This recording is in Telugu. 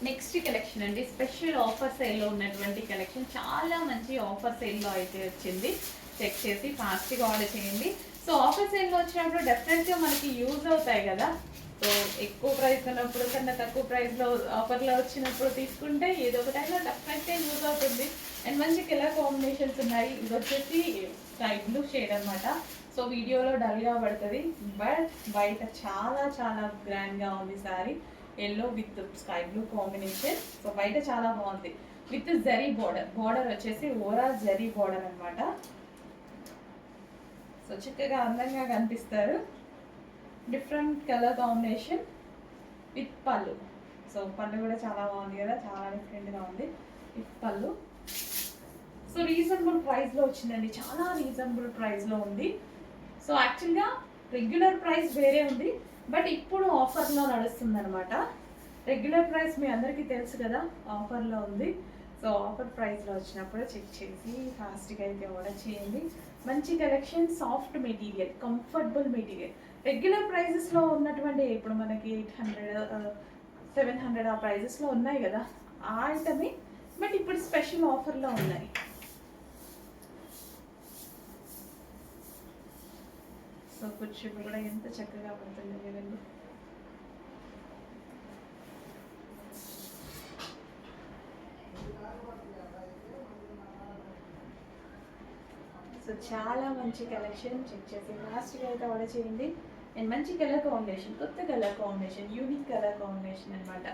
నెక్స్ట్ కలెక్షన్ అండి, స్పెషల్ ఆఫర్ సేల్లో ఉన్నటువంటి కలెక్షన్. చాలా మంచి ఆఫర్ సేల్లో అయితే వచ్చింది. చెక్ చేసి ఫాస్ట్గా ఆర్డర్ చేయండి. సో ఆఫర్ సేల్లో వచ్చినప్పుడు డెఫినెట్గా మనకి యూజ్ అవుతాయి కదా. సో ఎక్కువ ప్రైస్ ఉన్నప్పుడు కన్నా తక్కువ ప్రైస్లో ఆఫర్లో వచ్చినప్పుడు తీసుకుంటే ఏదో ఒకటైనా డెఫినెట్గా యూజ్ అవుతుంది. అండ్ మంచి కలర్ కాంబినేషన్స్ ఉన్నాయి. ఇది వచ్చేసి స్కై బ్లూ షేడ్ అనమాట. సో వీడియోలో డల్గా పడుతుంది, బట్ బయట చాలా చాలా గ్రాండ్గా ఉంది sorry. Yellow with sky blue combination. So బయట చాలా బాగుంది. విత్ జరీ బార్డర్ వచ్చేసి ఓవరాల్ జరీ బార్డర్ అనమాట. సో చక్కగా అందంగా కనిపిస్తారు. డిఫరెంట్ కలర్ కాంబినేషన్ విత్ పళ్ళు. సో పళ్ళు కూడా చాలా బాగుంది కదా, చాలా డిఫరెంట్గా ఉంది విత్ పళ్ళు. సో రీజనబుల్ ప్రైస్లో వచ్చిందండి, చాలా రీజనబుల్ ప్రైస్లో ఉంది. సో యాక్చువల్గా రెగ్యులర్ ప్రైస్ వేరే ఉంది, బట్ ఇప్పుడు ఆఫర్లో నడుస్తుంది అనమాట. రెగ్యులర్ ప్రైస్ మీ అందరికీ తెలుసు కదా, ఆఫర్లో ఉంది. సో ఆఫర్ ప్రైస్లో వచ్చినప్పుడు చెక్ చేసి ఫాస్ట్గా అయితే ఆర్డర్ చేయండి. మంచి collection, soft material, comfortable material. Regular ప్రైజెస్లో ఉన్నటువంటి ఇప్పుడు మనకి 800 700 ఆ ప్రైజెస్లో ఉన్నాయి కదా, ఆ ఐటమే బట్ ఇప్పుడు స్పెషల్ ఆఫర్లో ఉన్నాయి. సో కుర్చీలు కూడా ఎంత చక్కగా పడుతుంది కదండి. సో చాలా మంచి కలెక్షన్, చెక్ చేసి లాస్ట్గా అయితే ఆర్డర్ చేయండి. అండ్ మంచి కలర్ కాంబినేషన్, కొత్త colour combination, unique colour combination అనమాట.